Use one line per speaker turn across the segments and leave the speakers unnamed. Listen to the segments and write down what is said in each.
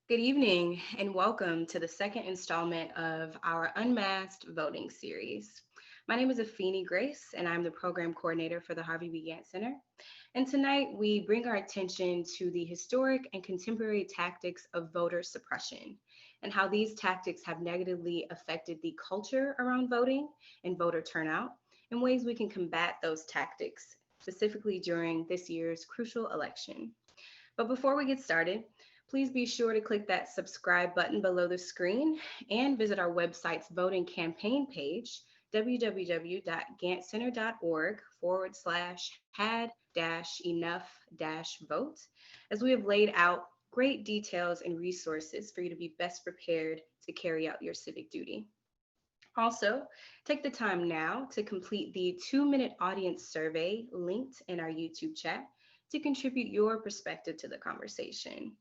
Good evening, and welcome to the second installment of our Unmasked voting series. My name is Afeni Grace, and I'm the program coordinator for the Harvey B. Gantt Center. And tonight we bring our attention to the historic and contemporary tactics of voter suppression and how these tactics have negatively affected the culture around voting and voter turnout, and ways we can combat those tactics, specifically during this year's crucial election. But before we get started, please be sure to click that subscribe button below the screen and visit our website's voting campaign page, www.ganttcenter.org had-enough-vote, as we have laid out great details and resources for you to be best prepared to carry out your civic duty. Also, take the time now to complete the 2-minute audience survey linked in our YouTube chat to contribute your perspective to the conversation.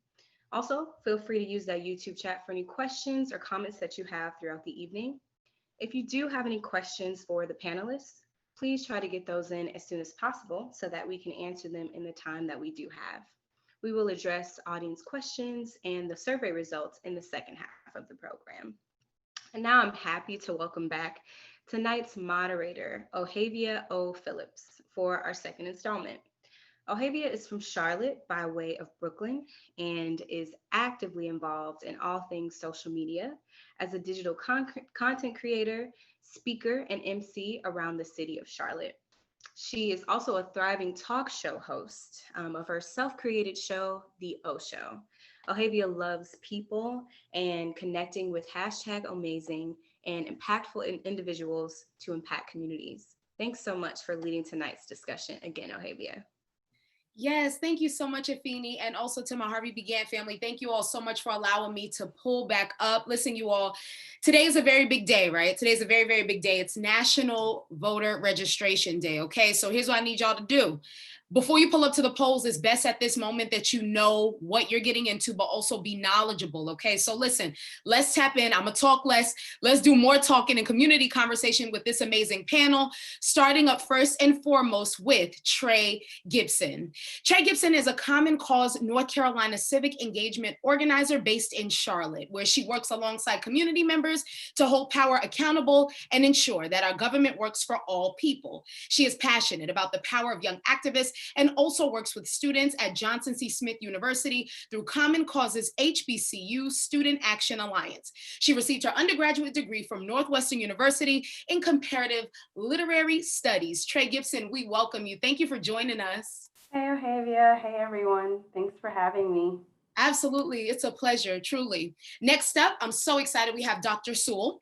Also, feel free to use that YouTube chat for any questions or comments that you have throughout the evening. If you do have any questions for the panelists, please try to get those in as soon as possible so that we can answer them in the time that we do have. We will address audience questions and the survey results in the second half of the program. And now I'm happy to welcome back tonight's moderator, Ohavia O. Phillips, for our second installment. Ohavia is from Charlotte by way of Brooklyn and is actively involved in all things social media as a digital content creator, speaker, and MC around the city of Charlotte. She is also a thriving talk show host of her self-created show, The O Show. Ohavia loves people and connecting with hashtag amazing and impactful individuals to impact communities. Thanks so much for leading tonight's discussion again, Ohavia.
Yes, thank you so much, Afeni, and also to my Harvey B. Gantt family. Thank you all so much for allowing me to pull back up. Listen, you all, today is a very big day, right? Today's a very, very big day. It's National Voter Registration Day, okay? So here's what I need y'all to do. Before you pull up to the polls, it's best at this moment that you know what you're getting into, but also be knowledgeable, okay? So listen, let's tap in. I'm gonna talk less. Let's do more talking and community conversation with this amazing panel, starting up first and foremost with Trey Gibson. Trey Gibson is a Common Cause North Carolina civic engagement organizer based in Charlotte, where she works alongside community members to hold power accountable and ensure that our government works for all people. She is passionate about the power of young activists and also works with students at Johnson C. Smith University through Common Cause's HBCU Student Action Alliance. She received her undergraduate degree from Northwestern University in comparative literary studies. Trey Gibson, we welcome you. Thank you for joining us.
Hey, Ohavia. Hey, everyone. Thanks for having me.
Absolutely. It's a pleasure, truly. Next up, I'm so excited. We have Dr. Sewell.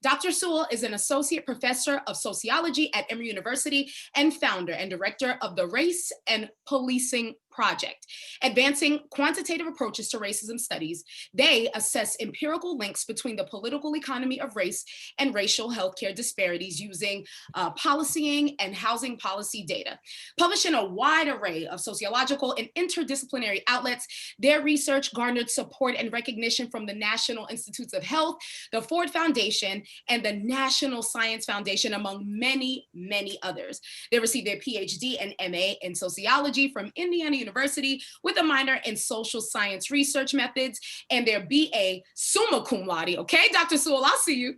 Dr. Sewell is an associate professor of sociology at Emory University and founder and director of the Race and Policing Project, advancing quantitative approaches to racism studies. They assess empirical links between the political economy of race and racial healthcare disparities using policying and housing policy data. Published in a wide array of sociological and interdisciplinary outlets, their research garnered support and recognition from the National Institutes of Health, the Ford Foundation, and the National Science Foundation, among many, many others. They received their PhD and MA in sociology from Indiana University with a minor in social science research methods, and their BA summa cum laude, okay, Dr. Sewell, I'll see you,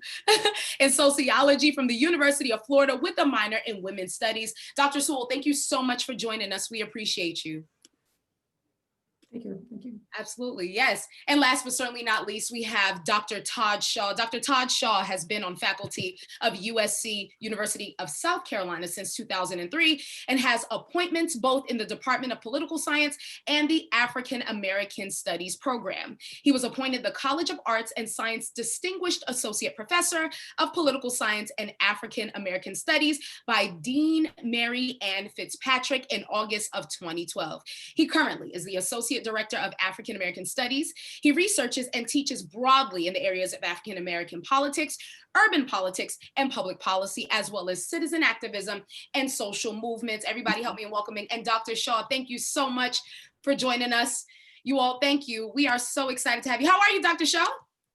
in sociology from the University of Florida with a minor in women's studies. Dr. Sewell, thank you so much for joining us. We appreciate you.
Thank you. Thank you.
Absolutely, yes. And last but certainly not least, we have Dr. Todd Shaw. Dr. Todd Shaw has been on faculty of USC, University of South Carolina, since 2003 and has appointments both in the Department of Political Science and the African American Studies program. He was appointed the College of Arts and Science Distinguished Associate Professor of Political Science and African American Studies by Dean Mary Ann Fitzpatrick in August of 2012. He currently is the Associate Director of African American Studies. He researches and teaches broadly in the areas of African American politics, urban politics, and public policy, as well as citizen activism and social movements. Everybody help me in welcoming. And Dr. Shaw, thank you so much for joining us. You all, thank you. We are so excited to have you. How are you, Dr. Shaw?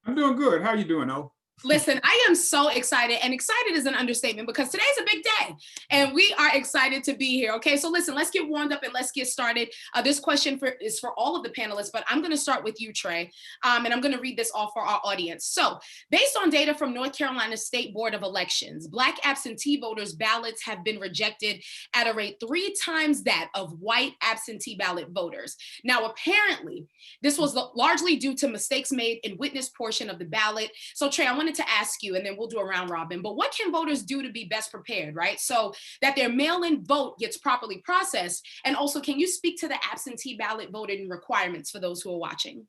I'm doing good. How are you doing, O?
Listen, I am so excited, and excited is an understatement because today's a big day and we are excited to be here. Okay, so listen, let's get warmed up and let's get started. This question is for all of the panelists, but I'm going to start with you, Trey, and I'm going to read this off for our audience. So based on data from North Carolina State Board of Elections, Black absentee voters' ballots have been rejected at a rate 3 times that of white absentee ballot voters. Now, apparently, this was largely due to mistakes made in witness portion of the ballot. So Trey, I wanted to ask you, and then we'll do a round robin, but what can voters do to be best prepared, right? So that their mail-in vote gets properly processed. And also, can you speak to the absentee ballot voting requirements for those who are watching?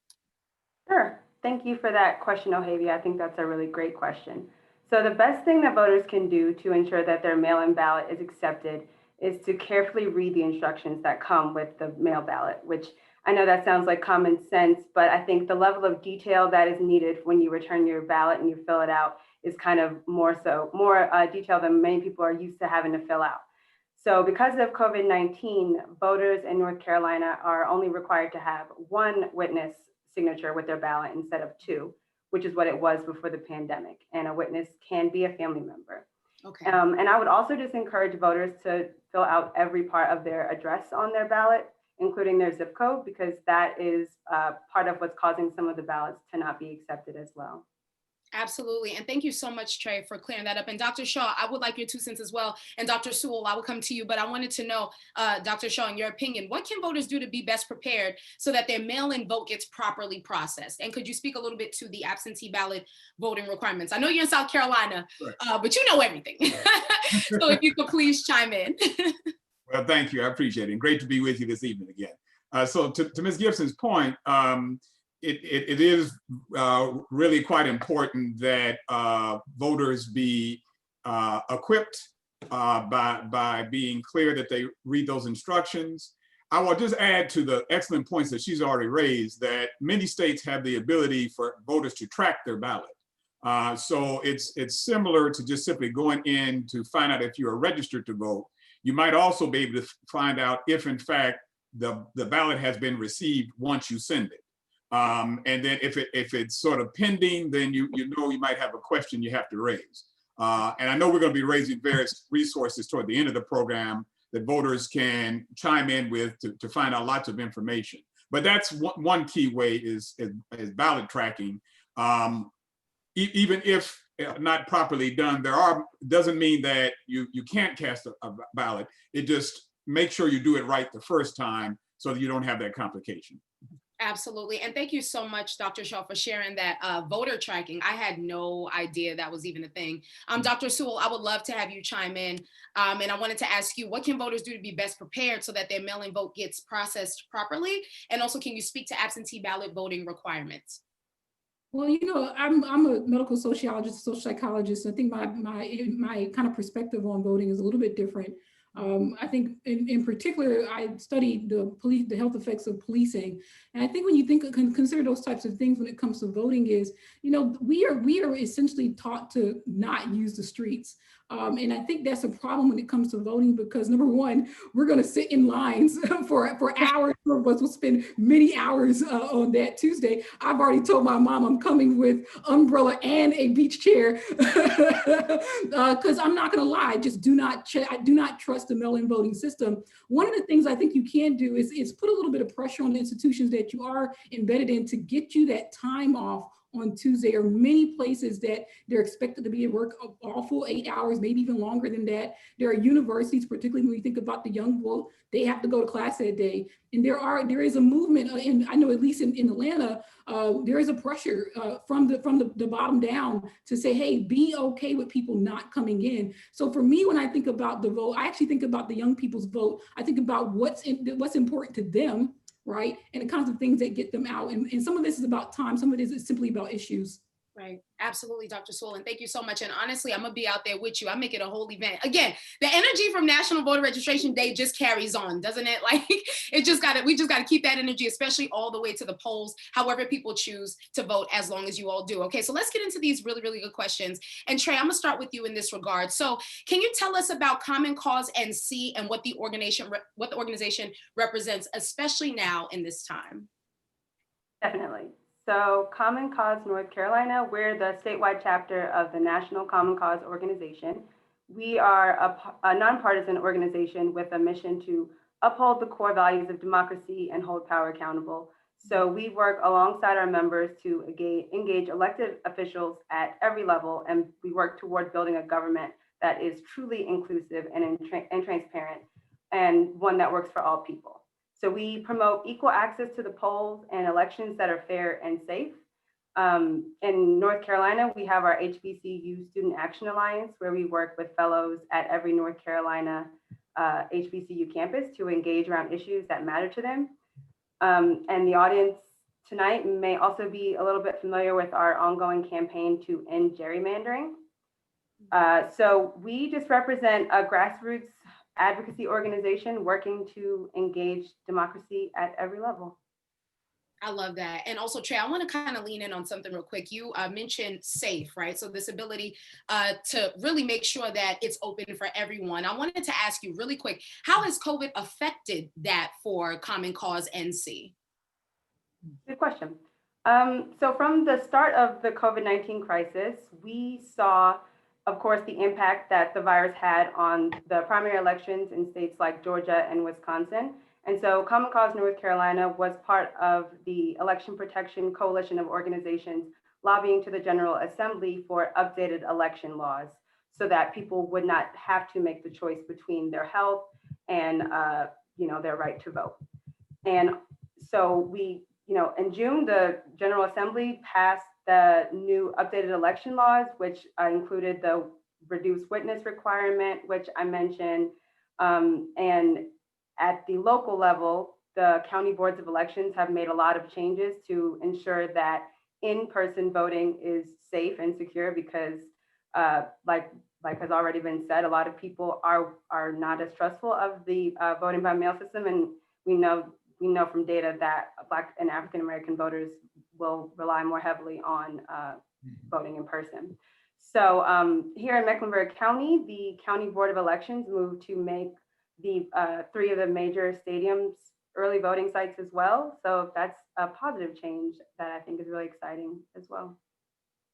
Sure. Thank you for that question, Ohavia. I think that's a really great question. So the best thing that voters can do to ensure that their mail-in ballot is accepted is to carefully read the instructions that come with the mail ballot, which I know that sounds like common sense, but I think the level of detail that is needed when you return your ballot and you fill it out is kind of more detail than many people are used to having to fill out. So because of COVID-19, voters in North Carolina are only required to have 1 witness signature with their ballot instead of 2, which is what it was before the pandemic. And a witness can be a family member.
Okay.
And I would also just encourage voters to fill out every part of their address on their ballot, including their zip code, because that is part of what's causing some of the ballots to not be accepted as well.
Absolutely. And thank you so much, Trey, for clearing that up. And Dr. Shaw, I would like your 2 cents as well. And Dr. Sewell, I will come to you, but I wanted to know, Dr. Shaw, in your opinion, what can voters do to be best prepared so that their mail-in vote gets properly processed? And could you speak a little bit to the absentee ballot voting requirements? I know you're in South Carolina, but you know everything. So if you could please chime in.
Well, thank you. I appreciate it. And great to be with you this evening again. So to Ms. Gibson's point, it is really quite important that voters be equipped by being clear that they read those instructions. I will just add to the excellent points that she's already raised that many states have the ability for voters to track their ballot. So it's similar to just simply going in to find out if you are registered to vote. You might also be able to find out if, in fact, the ballot has been received once you send it. And then if it's sort of pending, then you know you might have a question you have to raise. And I know we're going to be raising various resources toward the end of the program that voters can chime in with to find out lots of information. But that's one key way is ballot tracking. Even if not properly done, doesn't mean that you can't cast a ballot. It just make sure you do it right the first time so that you don't have that complication.
Absolutely. And thank you so much, Dr. Shaw, for sharing that voter tracking. I had no idea that was even a thing. Dr. Sewell, I would love to have you chime in. And I wanted to ask you, what can voters do to be best prepared so that their mail-in vote gets processed properly? And also, can you speak to absentee ballot voting requirements?
Well, I'm a medical sociologist, social psychologist. I think my kind of perspective on voting is a little bit different. I think in particular, I studied the health effects of policing. And I think when you consider those types of things when it comes to voting is, we are essentially taught to not use the streets. And I think that's a problem when it comes to voting, because number one, we're going to sit in lines for hours. Some of us will spend many hours on that Tuesday. I've already told my mom I'm coming with umbrella and a beach chair because I'm not going to lie. I do not trust the mail-in voting system. One of the things I think you can do is put a little bit of pressure on the institutions that you are embedded in to get you that time off on Tuesday. Or many places that they're expected to be at work all full 8 hours, maybe even longer than that. There are universities, particularly when we think about the young vote, they have to go to class that day. And there is a movement, and I know at least in Atlanta, there is a pressure from the bottom down to say, hey, be okay with people not coming in. So for me, when I think about the vote, I actually think about the young people's vote. I think about what's important to them, right? And the kinds of things that get them out. And some of this is about time. Some of this is simply about issues.
Right. Absolutely, Dr. Sewell. And thank you so much. And honestly, I'm going to be out there with you. I make it a whole event. Again, the energy from National Voter Registration Day just carries on, doesn't it? Like we just got to keep that energy, especially all the way to the polls, however people choose to vote, as long as you all do. Okay, so let's get into these really, really good questions. And Trey, I'm going to start with you in this regard. So can you tell us about Common Cause NC and what the organization represents, especially now in this time?
Definitely. So Common Cause North Carolina, we're the statewide chapter of the National Common Cause Organization. We are a nonpartisan organization with a mission to uphold the core values of democracy and hold power accountable. So we work alongside our members to engage elected officials at every level, and we work toward building a government that is truly inclusive and transparent, and one that works for all people. So we promote equal access to the polls and elections that are fair and safe. In North Carolina, we have our HBCU Student Action Alliance, where we work with fellows at every North Carolina HBCU campus to engage around issues that matter to them. And the audience tonight may also be a little bit familiar with our ongoing campaign to end gerrymandering. So we just represent a grassroots advocacy organization working to engage democracy at every level.
I love that. And also, Trey, I want to kind of lean in on something real quick. You mentioned safe, right? So this ability to really make sure that it's open for everyone. I wanted to ask you really quick, how has COVID affected that for Common Cause NC?
Good question. So from the start of the COVID-19 crisis, we saw, of course, the impact that the virus had on the primary elections in states like Georgia and Wisconsin. And so Common Cause North Carolina was part of the Election Protection Coalition of organizations lobbying to the General Assembly for updated election laws so that people would not have to make the choice between their health and their right to vote. And so we, in June, the General Assembly passed the new updated election laws, which included the reduced witness requirement, which I mentioned, and at the local level, the county boards of elections have made a lot of changes to ensure that in-person voting is safe and secure because, like has already been said, a lot of people are not as trustful of the voting by mail system, and we know from data that Black and African American voters will rely more heavily on voting in person. So here in Mecklenburg County, the County Board of Elections moved to make the 3 of the major stadiums early voting sites as well. So that's a positive change that I think is really exciting as well.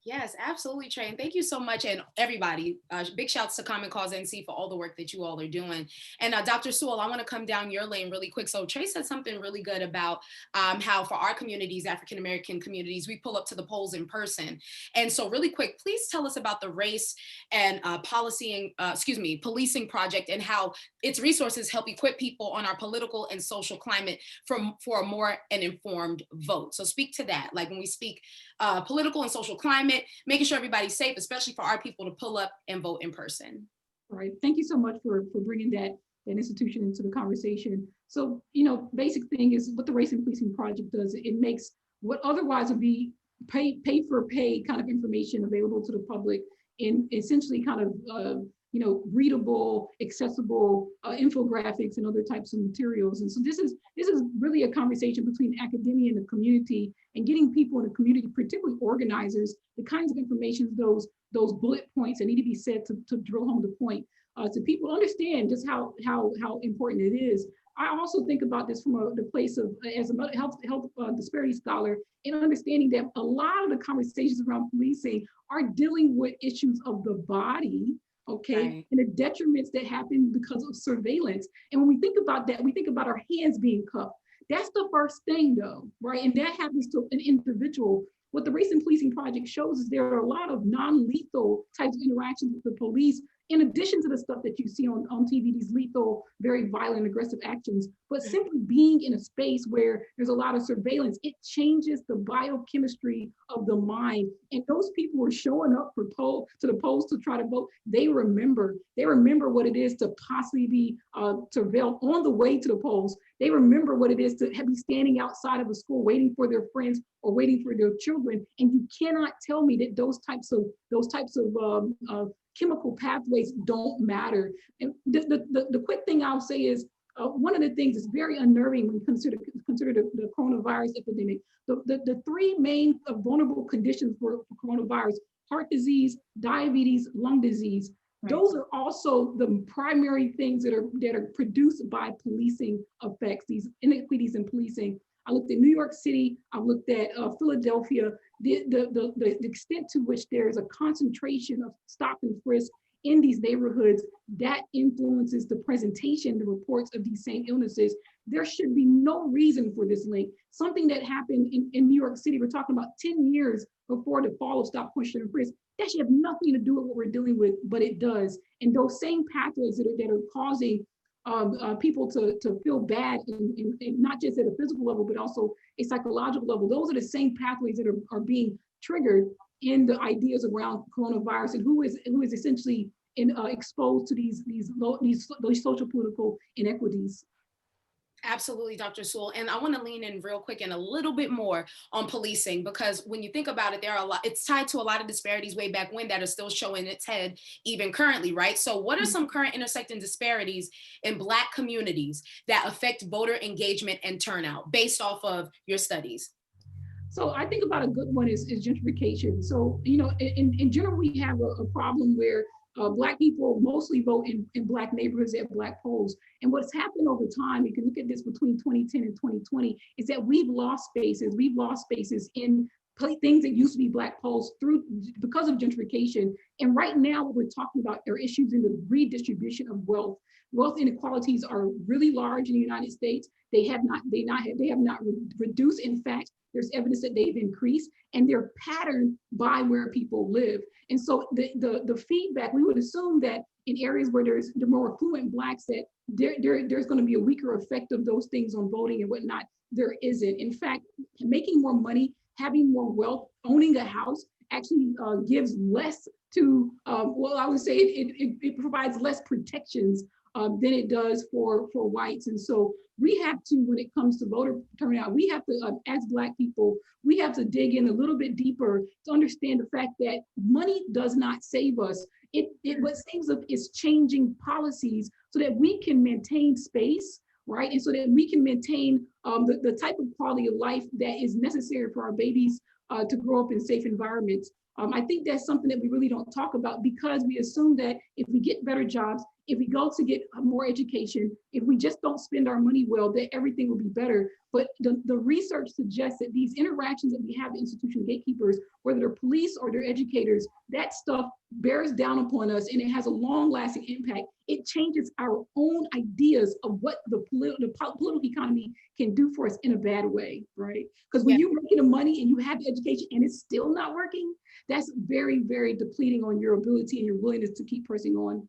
Yes, absolutely, Trey. And thank you so much. And everybody, big shouts to Common Cause NC for all the work that you all are doing. And Dr. Sewell, I want to come down your lane really quick. So Trey said something really good about how for our communities, African-American communities, we pull up to the polls in person. And so really quick, please tell us about the race and policing project and how its resources help equip people on our political and social climate for a more informed vote. So speak to that. Like when we speak political and social climate, making sure everybody's safe, especially for our people to pull up and vote in person.
All right, thank you so much for bringing that institution into the conversation. So, basic thing is what the Race and Policing Project does. It makes what otherwise would be pay for pay kind of information available to the public in essentially kind of readable, accessible infographics and other types of materials. And so this is really a conversation between academia and the community, and getting people in the community, particularly organizers, the kinds of information, those bullet points that need to be said to drill home the point, so people understand just how important it is. I also think about this from the place of as a health disparity scholar, and understanding that a lot of the conversations around policing are dealing with issues of the body, okay, right, and the detriments that happen because of surveillance. And when we think about that, we think about our hands being cuffed. That's the first thing though, right? And that happens to an individual. What the Race and Policing Project shows is there are a lot of non-lethal types of interactions with the police, in addition to the stuff that you see on TV, these lethal, very violent, aggressive actions. But simply being in a space where there's a lot of surveillance, it changes the biochemistry of the mind. And those people who are showing up to the polls to try to vote, they remember what it is to possibly be surveilled on the way to the polls. They remember what it is to be standing outside of a school waiting for their friends or waiting for their children. And you cannot tell me that those types of chemical pathways don't matter. And the quick thing I'll say is, one of the things that's very unnerving when you consider the coronavirus epidemic, the 3 main vulnerable conditions for coronavirus: heart disease, diabetes, lung disease. Right. Those are also the primary things that are produced by policing effects, these inequities in policing. I looked at New York City. I looked at Philadelphia. The extent to which there is a concentration of stop and frisk in these neighborhoods that influences the presentation, the reports of these same illnesses. There should be no reason for this link. Something that happened in New York City, we're talking about 10 years before the fall of stop, push, and frisk. That should have nothing to do with what we're dealing with, but it does. And those same pathways that are causing people to feel bad, in not just at a physical level, but also a psychological level. Those are the same pathways that are being triggered in the ideas around coronavirus, and who is essentially exposed to these social political inequities.
Absolutely, Dr. Sewell. And I want to lean in real quick and a little bit more on policing, because when you think about it, there are a lot, it's tied to a lot of disparities way back when that are still showing its head even currently, right? So what are some current intersecting disparities in Black communities that affect voter engagement and turnout based off of your studies?
So I think about a good one is gentrification. So, in general, we have a problem where Black people mostly vote in Black neighborhoods at Black polls. And what's happened over time, you can look at this between 2010 and 2020, is that we've lost spaces. We've lost spaces in things that used to be Black polls because of gentrification. And right now, what we're talking about are issues in the redistribution of wealth. Wealth inequalities are really large in the United States. They have not reduced. In fact, there's evidence that they've increased, and they're patterned by where people live. And so the feedback, we would assume that in areas where there's the more affluent Blacks, that there's going to be a weaker effect of those things on voting and whatnot. There isn't. In fact, making more money, having more wealth, owning a house actually gives less to, well, I would say it provides less protections than it does for whites. And so we have to, when it comes to voter turnout, we have to, as Black people, we have to dig in a little bit deeper to understand the fact that money does not save us. What saves us is changing policies so that we can maintain space, right? And so that we can maintain the type of quality of life that is necessary for our babies to grow up in safe environments. I think that's something that we really don't talk about, because we assume that if we get better jobs, if we go to get more education, if we just don't spend our money well, that everything will be better. But the research suggests that these interactions that we have with institutional gatekeepers, whether they're police or they're educators, that stuff bears down upon us, and it has a long-lasting impact. It changes our own ideas of what the political economy can do for us in a bad way, right? Because when you're making the money and you have the education and it's still not working, that's very, very depleting on your ability and your willingness to keep pressing on.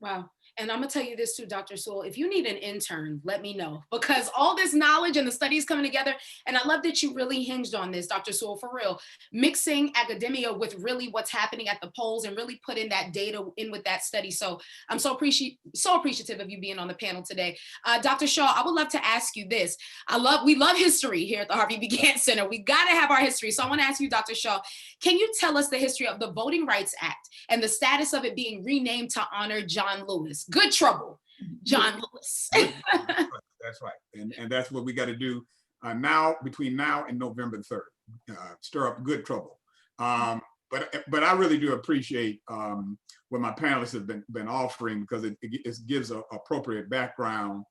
Wow. And I'm gonna tell you this too, Dr. Sewell, if you need an intern, let me know, because all this knowledge and the studies coming together, and I love that you really hinged on this, Dr. Sewell, for real, mixing academia with really what's happening at the polls and really putting that data in with that study. So I'm so appreciative of you being on the panel today. Dr. Shaw, I would love to ask you this. We love history here at the Harvey B. Gantt Center. We gotta have our history. So I wanna ask you, Dr. Shaw, can you tell us the history of the Voting Rights Act and the status of it being renamed to honor John Lewis? Good trouble, John Lewis.
That's right. And that's what we got to do now, between now and November 3rd, stir up good trouble. But I really do appreciate what my panelists have been offering, because it gives an appropriate background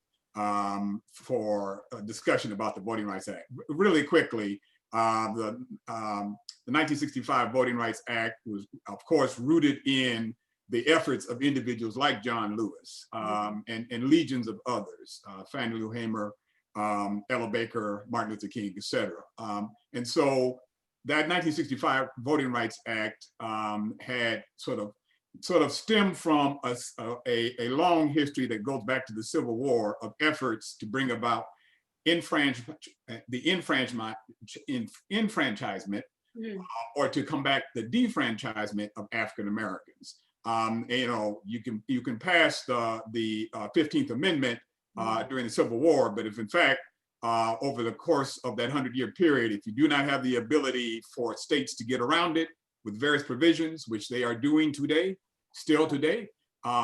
for a discussion about the Voting Rights Act. Really quickly, the 1965 Voting Rights Act was, of course, rooted in the efforts of individuals like John Lewis and legions of others, Fannie Lou Hamer, Ella Baker, Martin Luther King, et cetera. And so that 1965 Voting Rights Act had sort of stemmed from a long history that goes back to the Civil War of efforts to bring about the enfranchisement or to combat the defranchisement of African Americans. You can pass the 15th Amendment during the Civil War, but if in fact, over the course of that 100-year period, if you do not have the ability for states to get around it with various provisions, which they are doing today, still today,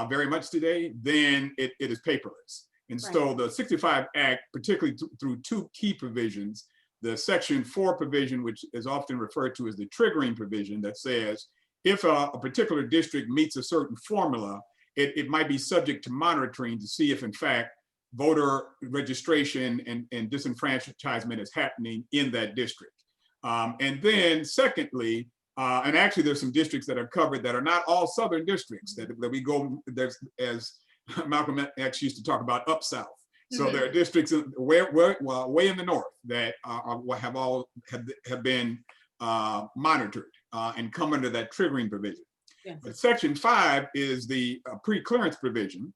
very much today, then it is paperless. And so the 65 Act, particularly through two key provisions, the Section 4 provision, which is often referred to as the triggering provision, that says, if a particular district meets a certain formula, it might be subject to monitoring to see if, in fact, voter registration and disenfranchisement is happening in that district. And then secondly, and actually there's some districts that are covered that are not all Southern districts that we go, there's, as Malcolm X used to talk about, up South. So there are districts way in the north that have been monitored and come under that triggering provision.
Yes.
But Section 5 is the pre-clearance provision.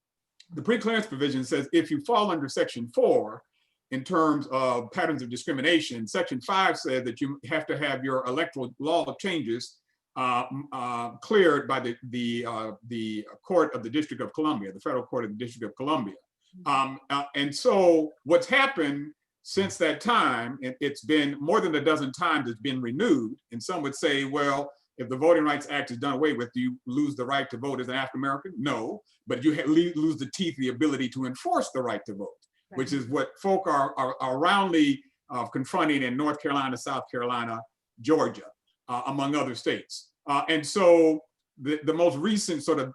The pre-clearance provision says if you fall under Section 4 in terms of patterns of discrimination, Section 5 said that you have to have your electoral law changes cleared by the court of the District of Columbia, the federal court of the District of Columbia. And so what's happened since that time, it's been more than a dozen times it's been renewed. And some would say, well, if the Voting Rights Act is done away with, do you lose the right to vote as an African American? No, but you lose the teeth, the ability to enforce the right to vote, right, which is what folk are roundly confronting in North Carolina, South Carolina, Georgia, among other states. And so the most recent sort of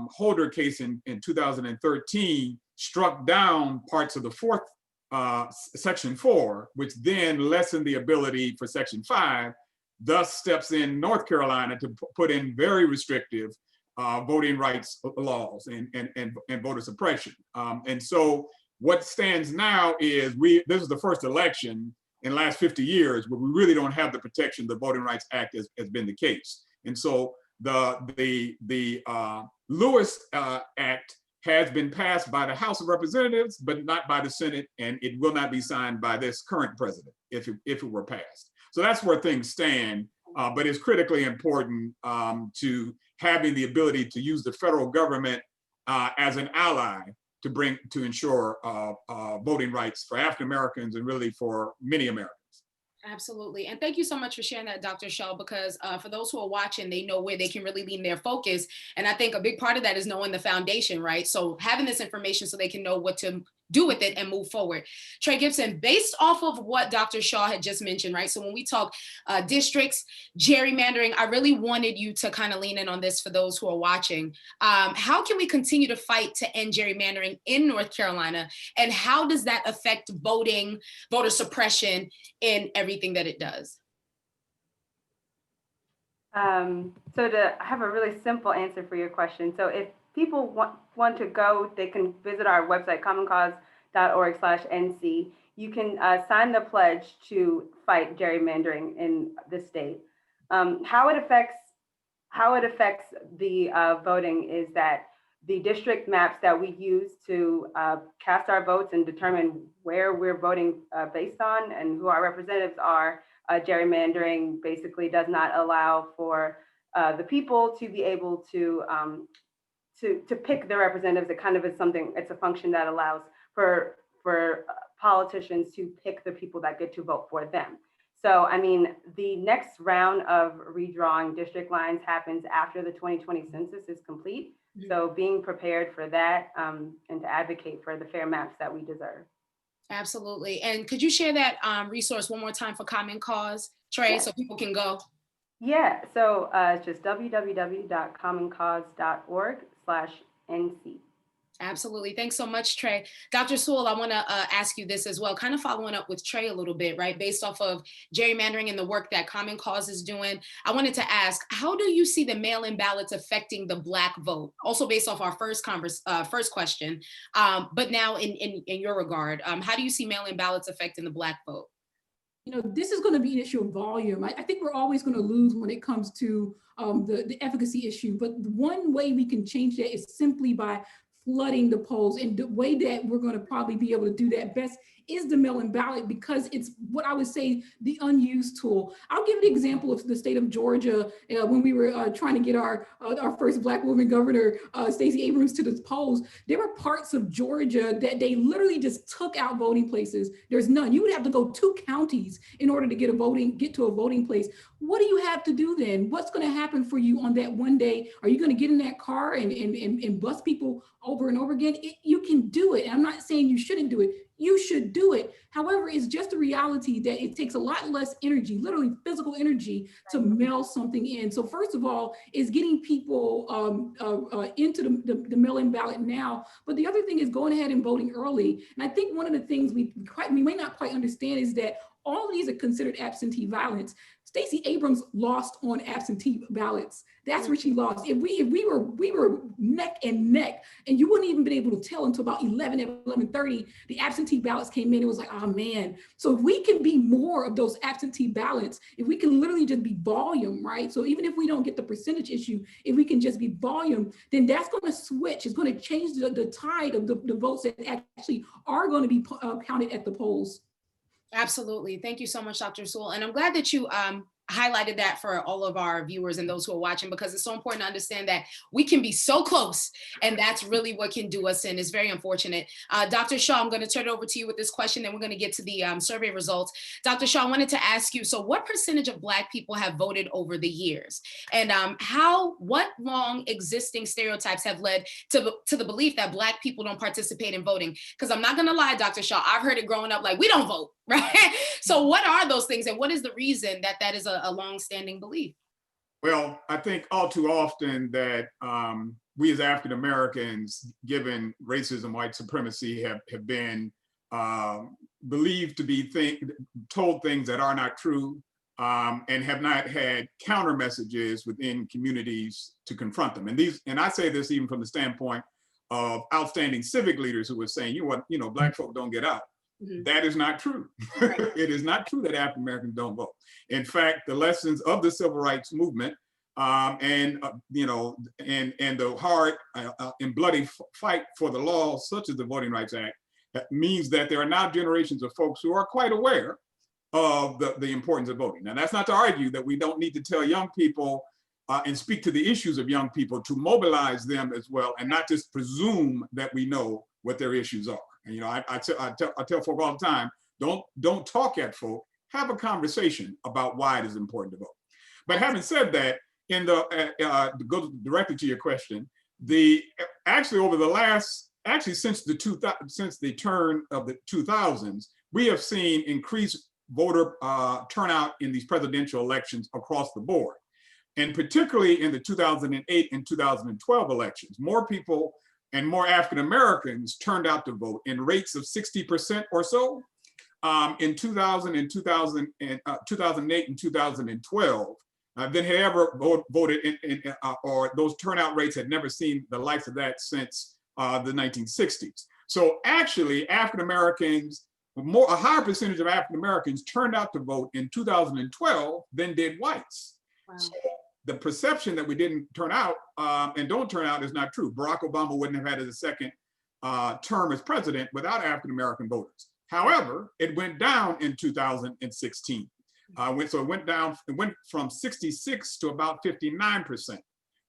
Holder case in 2013 struck down parts of the fourth Section 4, which then lessened the ability for Section 5, thus steps in North Carolina to put in very restrictive voting rights laws and voter suppression. And so what stands now is this is the first election in the last 50 years where we really don't have the protection the Voting Rights Act has been the case. And so the Lewis Act has been passed by the House of Representatives, but not by the Senate, and it will not be signed by this current president if it were passed. So that's where things stand, but it's critically important to having the ability to use the federal government as an ally to ensure voting rights for African Americans and really for many Americans.
Absolutely. And thank you so much for sharing that, Dr. Shaw, because for those who are watching, they know where they can really lean their focus. And I think a big part of that is knowing the foundation, right? So having this information so they can know what to do with it and move forward. Trey Gibson, based off of what Dr. Shaw had just mentioned, right? So when we talk districts, gerrymandering, I really wanted you to kind of lean in on this for those who are watching. How can we continue to fight to end gerrymandering in North Carolina? And how does that affect voting, voter suppression in everything that it does?
I have a really simple answer for your question. So if people want to go, they can visit our website, commoncause.org/NC. You can sign the pledge to fight gerrymandering in the state. How it affects the voting is that the district maps that we use to cast our votes and determine where we're voting based on and who our representatives are, gerrymandering basically does not allow for the people to be able to pick their representatives. It kind of is something, it's a function that allows for politicians to pick the people that get to vote for them. So, I mean, the next round of redrawing district lines happens after the 2020 census is complete. Mm-hmm. So being prepared for that and to advocate for the fair maps that we deserve.
Absolutely. And could you share that resource one more time for Common Cause, Trey, so people can go?
Yeah, so it's just www.commoncause.org/NC.
Absolutely. Thanks so much, Trey. Dr. Sewell, I want to ask you this as well, kind of following up with Trey a little bit, right? Based off of gerrymandering and the work that Common Cause is doing, I wanted to ask, how do you see the mail-in ballots affecting the Black vote? Also based off our first question, but now in your regard, how do you see mail-in ballots affecting the Black vote?
You know, this is going to be an issue of volume. I think we're always going to lose when it comes to the efficacy issue. But one way we can change that is simply by flooding the polls. And the way that we're going to probably be able to do that best is the mail-in ballot, because it's what I would say the unused tool. I'll give an example of the state of Georgia when we were trying to get our first Black woman governor, Stacey Abrams, to the polls. There were parts of Georgia that they literally just took out voting places. There's none. You would have to go 2 counties in order to get to a voting place. What do you have to do then? What's going to happen for you on that one day? Are you going to get in that car and bus people over and over again? You can do it. And I'm not saying you shouldn't do it. you should do it. However, it's just a reality that it takes a lot less energy, literally physical energy, to mail something in. So first of all, is getting people into the mail-in ballot now. But the other thing is going ahead and voting early. And I think one of the things we may not quite understand is that all of these are considered absentee ballots. Stacey Abrams lost on absentee ballots. That's where she lost. If we were neck and neck, and you wouldn't even been able to tell until about 11:30, the absentee ballots came in. It was like, oh man. So if we can be more of those absentee ballots, if we can literally just be volume, right? So even if we don't get the percentage issue, if we can just be volume, then that's going to switch. It's going to change the tide of the votes that actually are going to be counted at the polls.
Absolutely. Thank you so much, Dr. Sewell. And I'm glad that you highlighted that for all of our viewers and those who are watching, because it's so important to understand that we can be so close, and that's really what can do us in. It's very unfortunate. Dr. Shaw, I'm going to turn it over to you with this question, and we're going to get to the survey results. Dr. Shaw, I wanted to ask you, so what percentage of Black people have voted over the years? And what long existing stereotypes have led to the belief that Black people don't participate in voting? Because I'm not going to lie, Dr. Shaw, I've heard it growing up like, we don't vote, right? So what are those things, and what is the reason that that is a long-standing belief?
Well, I think all too often that we as African Americans, given racism, white supremacy, have been believed to be told things that are not true, and have not had counter messages within communities to confront them. And I say this even from the standpoint of outstanding civic leaders who were saying, Black folk don't get out. Mm-hmm. That is not true. It is not true that African Americans don't vote. In fact, the lessons of the civil rights movement and the hard and bloody fight for the laws such as the Voting Rights Act means that there are now generations of folks who are quite aware of the importance of voting. Now, that's not to argue that we don't need to tell young people and speak to the issues of young people to mobilize them as well, and not just presume that we know what their issues are. And I tell folk all the time, don't talk at folk, have a conversation about why it is important to vote. But having said that, to go directly to your question, since the turn of the 2000s, we have seen increased voter turnout in these presidential elections across the board. And particularly in the 2008 and 2012 elections, more people and more African Americans turned out to vote in rates of 60% or so in 2008 and 2012 than had ever voted or those turnout rates had never seen the likes of that since the 1960s. So actually, African Americans, a higher percentage of African Americans turned out to vote in 2012 than did whites. Wow. So the perception that we didn't turn out and don't turn out is not true. Barack Obama wouldn't have had a second term as president without African American voters. However, it went down in 2016. It went from 66 to about 59%.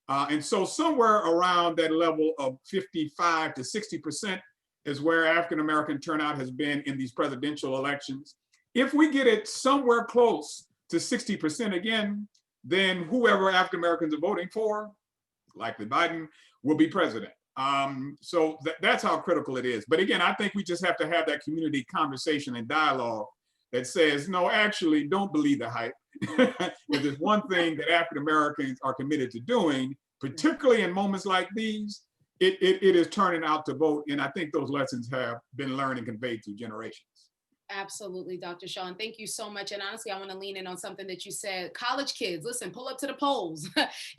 And so somewhere around that level of 55 to 60% is where African American turnout has been in these presidential elections. If we get it somewhere close to 60% again, then whoever African Americans are voting for, likely Biden, will be president. So that's how critical it is. But again, I think we just have to have that community conversation and dialogue that says, no, actually, don't believe the hype. If there's one thing that African Americans are committed to doing, particularly in moments like these, it is turning out to vote. And I think those lessons have been learned and conveyed through generations.
Absolutely, Dr. Shaw. Thank you so much. And honestly, I want to lean in on something that you said. College kids, listen, pull up to the polls.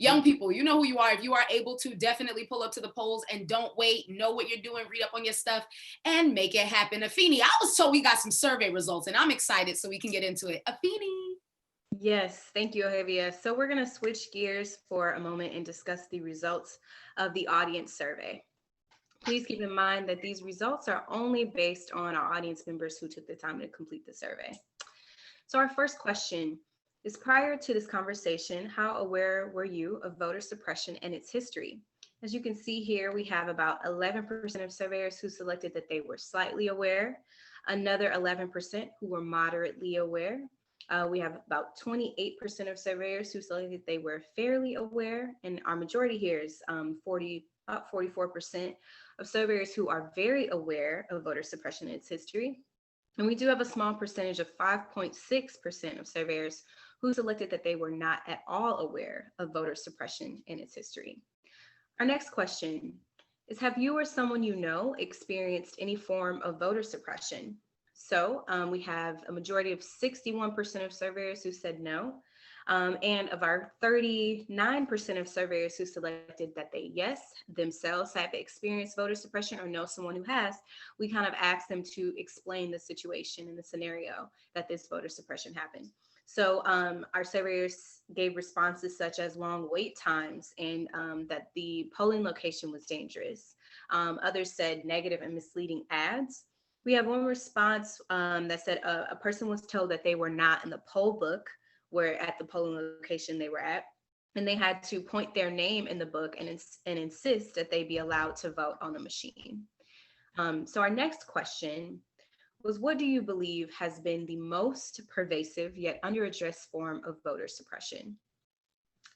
Young people, you know who you are. If you are able to, definitely pull up to the polls and don't wait. Know what you're doing, read up on your stuff, and make it happen. Afeni, I was told we got some survey results, and I'm excited so we can get into it. Afeni.
Yes, thank you, Olivia. So we're going to switch gears for a moment and discuss the results of the audience survey. Please keep in mind that these results are only based on our audience members who took the time to complete the survey. So our first question is, prior to this conversation, how aware were you of voter suppression and its history? As you can see here, we have about 11% of surveyors who selected that they were slightly aware, another 11% who were moderately aware, We have about 28% of surveyors who selected they were fairly aware, and our majority here is about 44% of surveyors who are very aware of voter suppression in its history. And we do have a small percentage of 5.6% of surveyors who selected that they were not at all aware of voter suppression in its history. Our next question is, have you or someone you know experienced any form of voter suppression? So we have a majority of 61% of surveyors who said no. And of our 39% of surveyors who selected that they, yes, themselves have experienced voter suppression or know someone who has, we kind of asked them to explain the situation and the scenario that this voter suppression happened. So our surveyors gave responses such as long wait times and that the polling location was dangerous. Others said negative and misleading ads. We have one response that said a person was told that they were not in the poll book where at the polling location they were at, and they had to point their name in the book and insist that they be allowed to vote on the machine. So our next question was, what do you believe has been the most pervasive yet underaddressed form of voter suppression?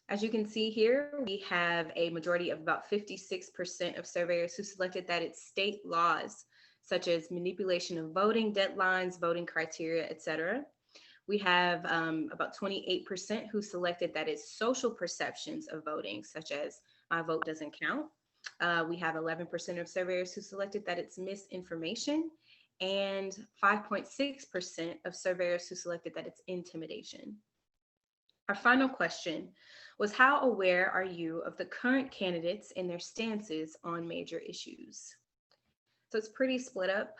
As you can see here, we have a majority of about 56% of surveyors who selected that it's state laws, such as manipulation of voting deadlines, voting criteria, etc. We have about 28% who selected that it's social perceptions of voting, such as my vote doesn't count. We have 11% of surveyors who selected that it's misinformation, and 5.6% of surveyors who selected that it's intimidation. Our final question was, how aware are you of the current candidates and their stances on major issues? So it's pretty split up.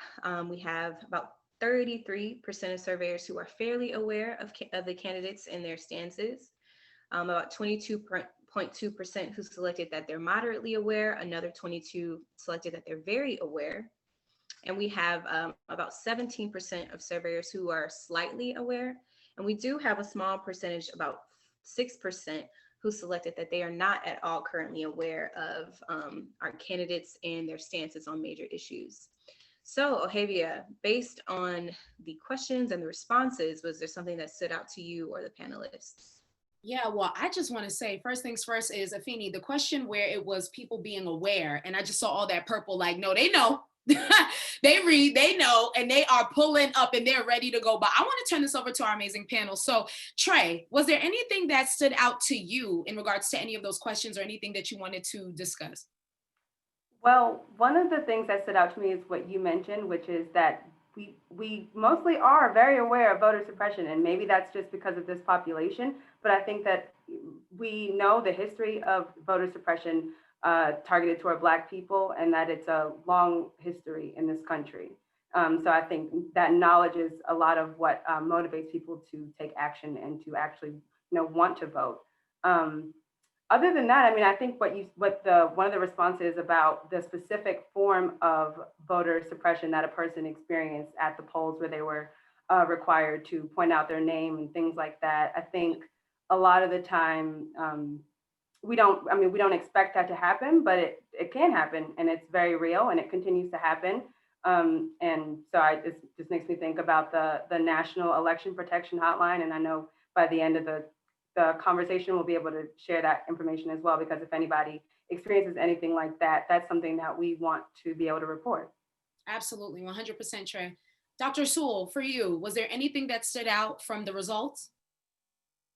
We have about 33% of surveyors who are fairly aware of the candidates and their stances, about 22.2% who selected that they're moderately aware, another 22 selected that they're very aware, and we have about 17% of surveyors who are slightly aware, and we do have a small percentage, about 6%, who selected that they are not at all currently aware of our candidates and their stances on major issues. So, Ohavia, based on the questions and the responses, was there something that stood out to you or the panelists?
Yeah, well, I just want to say, first things first is, Afeni, the question where it was people being aware, and I just saw all that purple, like, no, they know. They read, they know, and they are pulling up and they're ready to go. But I want to turn this over to our amazing panel. So, Trey, was there anything that stood out to you in regards to any of those questions or anything that you wanted to discuss?
Well, one of the things that stood out to me is what you mentioned, which is that we mostly are very aware of voter suppression, and maybe that's just because of this population, but I think that we know the history of voter suppression targeted toward Black people, and that it's a long history in this country. So I think that knowledge is a lot of what motivates people to take action and to actually, want to vote. Other than that, I mean, I think one of the responses about the specific form of voter suppression that a person experienced at the polls where they were required to point out their name and things like that. I think a lot of the time we don't expect that to happen, but it can happen, and it's very real, and it continues to happen. And so it just makes me think about the National Election Protection Hotline, and I know by the end of the conversation, we'll be able to share that information as well, because if anybody experiences anything like that, that's something that we want to be able to report.
Absolutely, 100%, Trey. Dr. Sewell, for you, was there anything that stood out from the results?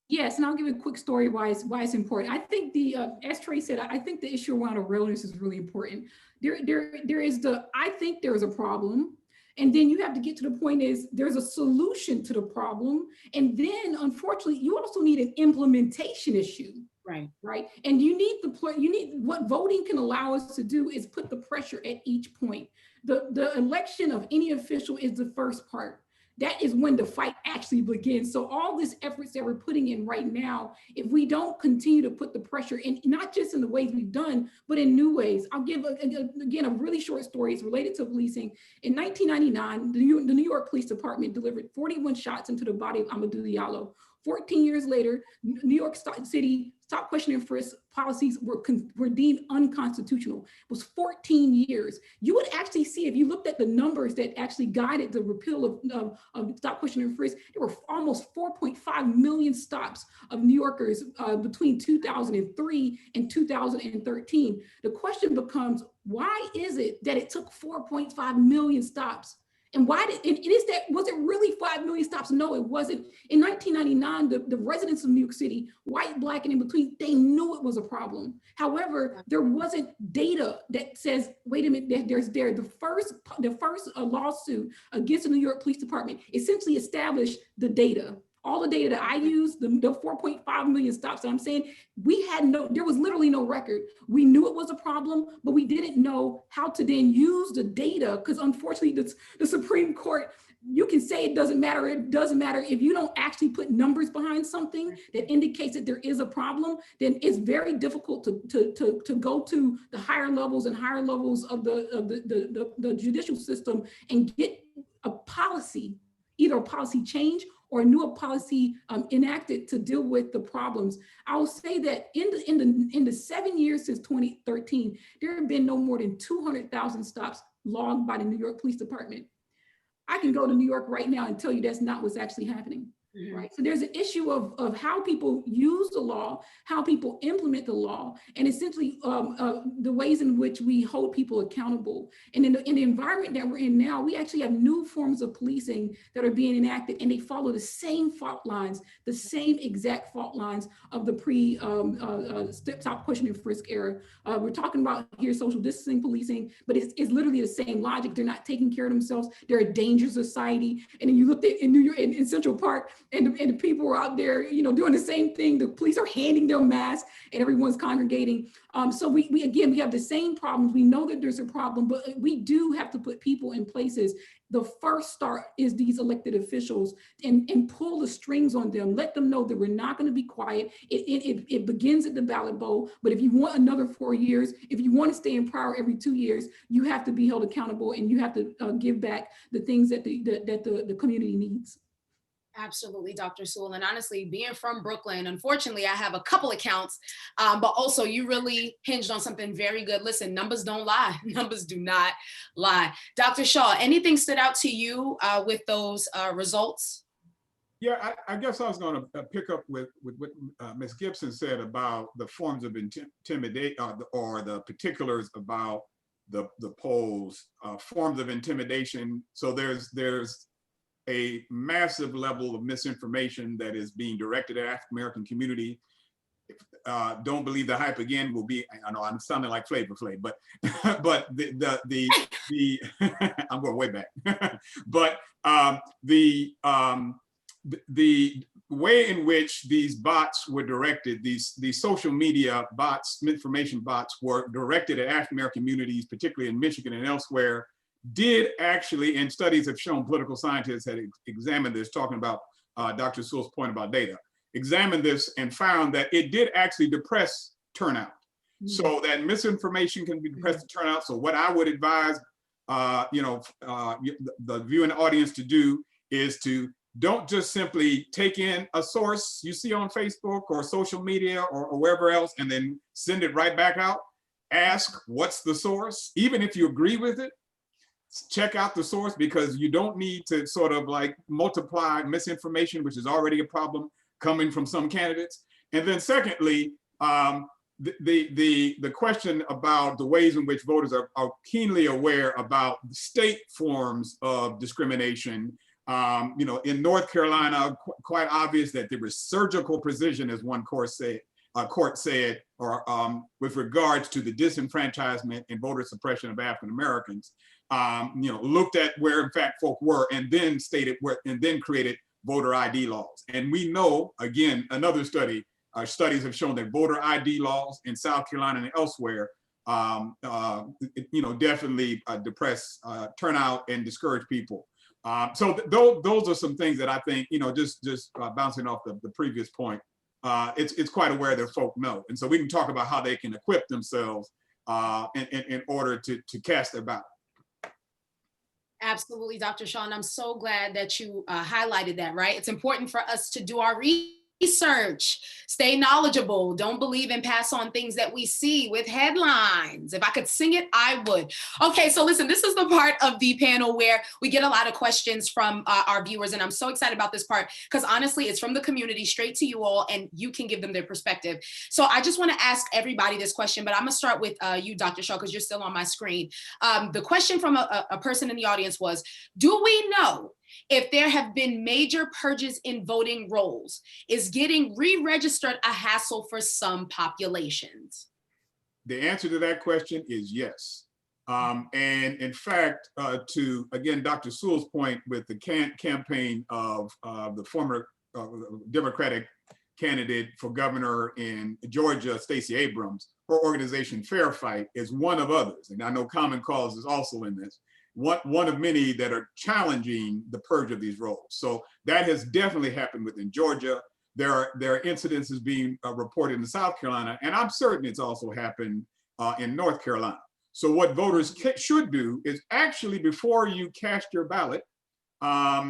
Yes, and I'll give you a quick story why it's important. I think as Trey said, I think the issue around awareness is really important. I think there is a problem. And then you have to get to the point is there's a solution to the problem. And then unfortunately, you also need an implementation issue. Right. And you need what voting can allow us to do is put the pressure at each point. The election of any official is the first part. That is when the fight actually begins. So all these efforts that we're putting in right now, if we don't continue to put the pressure in, not just in the ways we've done, but in new ways. I'll give, again, a really short story. It's related to policing. In 1999, the New York Police Department delivered 41 shots into the body of Amadou Diallo. 14 years later, New York City stop, question, and frisk policies were deemed unconstitutional. It was 14 years. You would actually see, if you looked at the numbers that actually guided the repeal of stop, question, and frisk, there were almost 4.5 million stops of New Yorkers between 2003 and 2013. The question becomes, why is it that it took 4.5 million stops? And why did it is that, was it really 5 million stops? No, it wasn't. In 1999, the residents of New York City, white, black, and in between, they knew it was a problem. However, there wasn't data that says, wait a minute, the first lawsuit against the New York Police Department essentially established the data. All the data that I used, the 4.5 million stops that I'm saying, there was literally no record. We knew it was a problem, but we didn't know how to then use the data, because unfortunately the Supreme Court, you can say it doesn't matter. It doesn't matter if you don't actually put numbers behind something that indicates that there is a problem. Then it's very difficult to go to the higher levels and higher levels of the judicial system and get a policy, either a policy change or a new policy enacted to deal with the problems. I'll say that in the 7 years since 2013, there have been no more than 200,000 stops logged by the New York Police Department. I can go to New York right now and tell you that's not what's actually happening. Right. So there's an issue of how people use the law, how people implement the law, and essentially the ways in which we hold people accountable. And in the environment that we're in now, we actually have new forms of policing that are being enacted, and they follow the same fault lines, the same exact fault lines of the stop, question, and frisk era. We're talking about here social distancing policing, but it's literally the same logic. They're not taking care of themselves. They're a dangerous society. And then you look at in New York, in Central Park, and the people are out there, doing the same thing. The police are handing them masks and everyone's congregating. So we have the same problems. We know that there's a problem, but we do have to put people in places. The first start is these elected officials and pull the strings on them. Let them know that we're not going to be quiet. It begins at the ballot bowl. But if you want another 4 years, if you want to stay in power every 2 years, you have to be held accountable, and you have to give back the things that the community needs.
Absolutely, Dr. Sewell. And honestly, being from Brooklyn, unfortunately, I have a couple accounts, but also you really hinged on something very good. Listen, numbers don't lie. Numbers do not lie. Dr. Shaw, anything stood out to you with those results?
Yeah, I guess I was going to pick up with what Ms. Gibson said about the forms of intimidation or the particulars about the polls, forms of intimidation. So there's a massive level of misinformation that is being directed at African-American community. Don't believe the hype again will be, I know I'm sounding like Flavor Flav, but the I'm going way back. But the way in which these bots were directed, these social media bots, information bots, were directed at African-American communities, particularly in Michigan and elsewhere, did actually, and studies have shown, political scientists had examined this, talking about Dr. Sewell's point about data, examined this and found that it did actually depress turnout. Mm-hmm. So that misinformation can be depressed to turnout. So what I would advise, the viewing audience to do is to don't just simply take in a source you see on Facebook or social media or wherever else and then send it right back out. Ask, what's the source? Even if you agree with it, check out the source, because you don't need to sort of like multiply misinformation, which is already a problem coming from some candidates. And then secondly, the question about the ways in which voters are keenly aware about state forms of discrimination. In North Carolina, quite obvious that there was surgical precision, as one court said, with regards to the disenfranchisement and voter suppression of African Americans. Looked at where in fact folk were, and then stated where, and then created voter ID laws. And we know, again, another studies have shown that voter ID laws in South Carolina and elsewhere, definitely depress turnout and discourage people. So those are some things that I think, just bouncing off the previous point, it's quite aware that folk know. And so we can talk about how they can equip themselves in order to cast their ballot.
Absolutely, Dr. Shaw. And I'm so glad that you highlighted that, right? It's important for us to do our research, stay knowledgeable, don't believe and pass on things that we see with headlines. If I could sing it, I would. Okay, so listen, this is the part of the panel where we get a lot of questions from our viewers, and I'm so excited about this part because honestly, it's from the community straight to you all, and you can give them their perspective. So I just want to ask everybody this question, but I'm gonna start with you, Dr. Shaw, because you're still on my screen. The question from a person in the audience was, do we know if there have been major purges in voting rolls? Is getting re-registered a hassle for some populations?
The answer to that question is yes. And in fact, to, again, Dr. Sewell's point with the campaign of the former Democratic candidate for governor in Georgia, Stacey Abrams, her organization Fair Fight is one of others. And I know Common Cause is also in this. One of many that are challenging the purge of these rolls. So that has definitely happened within Georgia. There are incidences being reported in South Carolina, and I'm certain it's also happened in North Carolina. So what voters should do is actually, before you cast your ballot,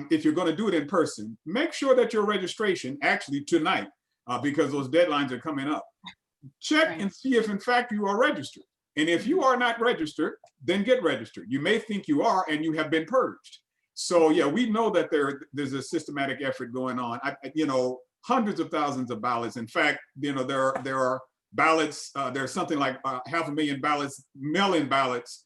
if you're going to do it in person, make sure that your registration actually tonight, because those deadlines are coming up. Check and see if in fact you are registered. And if you are not registered, then get registered. You may think you are and you have been purged. So yeah, we know that there's a systematic effort going on. Hundreds of thousands of ballots. In fact, there are ballots, there's something like 500,000 ballots, mail-in ballots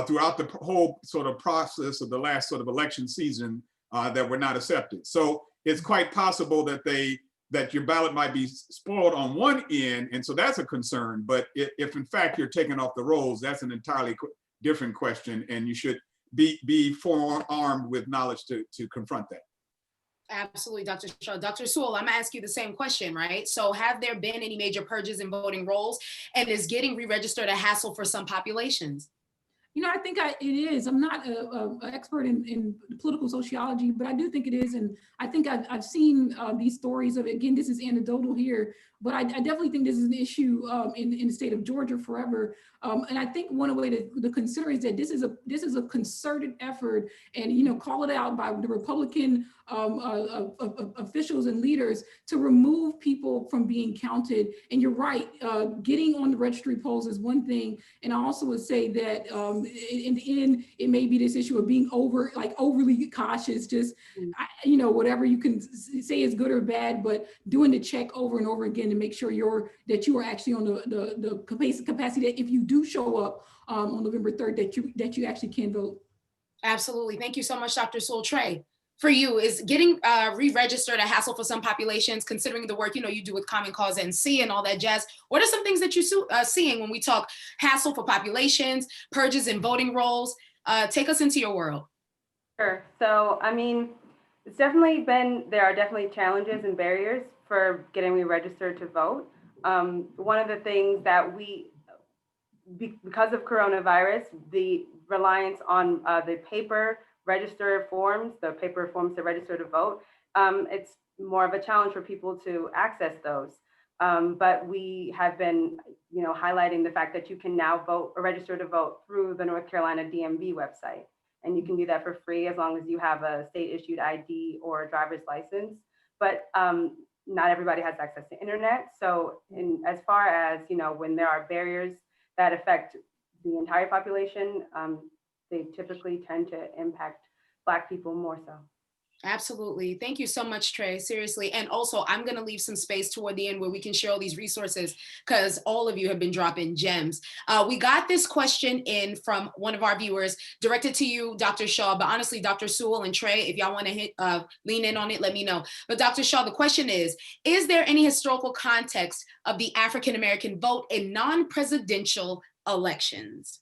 throughout the whole sort of process of the last sort of election season that were not accepted. So it's quite possible that your ballot might be spoiled on one end, and so that's a concern. But if in fact you're taken off the rolls, that's an entirely different question, and you should be forearmed with knowledge to confront that.
Absolutely, Dr. Shaw. Dr. Sewell, I'm gonna ask you the same question, right? So have there been any major purges in voting rolls, and is getting re-registered a hassle for some populations?
I think it is. I'm not an expert in political sociology, but I do think it is. And I think I've seen these stories of, again, this is anecdotal here, but I definitely think this is an issue in the state of Georgia forever. And I think one way to consider is that this is a concerted effort, and call it out by the Republican officials and leaders to remove people from being counted. And you're right, getting on the registry polls is one thing. And I also would say that in the end, it may be this issue of being overly cautious, just, whatever you can say is good or bad, but doing the check over and over again to make sure that you are actually on the capacity that if you do show up on November 3rd, that you actually can vote.
Absolutely. Thank you so much, Dr. Sewell. Trey, for you, is getting re-registered a hassle for some populations, considering the work you do with Common Cause NC and all that jazz? What are some things that you're seeing when we talk hassle for populations, purges in voting rolls? Take us into your world.
Sure. So, it's definitely there are definitely challenges and barriers for getting re-registered to vote. One of the things that because of coronavirus, the reliance on the paper register forms, the paper forms to register to vote, it's more of a challenge for people to access those. But we have been, highlighting the fact that you can now vote or register to vote through the North Carolina DMV website. And you can do that for free as long as you have a state issued ID or a driver's license. But not everybody has access to internet. So as far as, when there are barriers that affect the entire population, they typically tend to impact Black people more so.
Absolutely. Thank you so much, Trey. Seriously. And also, I'm going to leave some space toward the end where we can share all these resources because all of you have been dropping gems. We got this question in from one of our viewers directed to you, Dr. Shaw, but honestly, Dr. Sewell and Trey, if y'all want to lean in on it, let me know. But Dr. Shaw, the question is there any historical context of the African-American vote in non-presidential elections?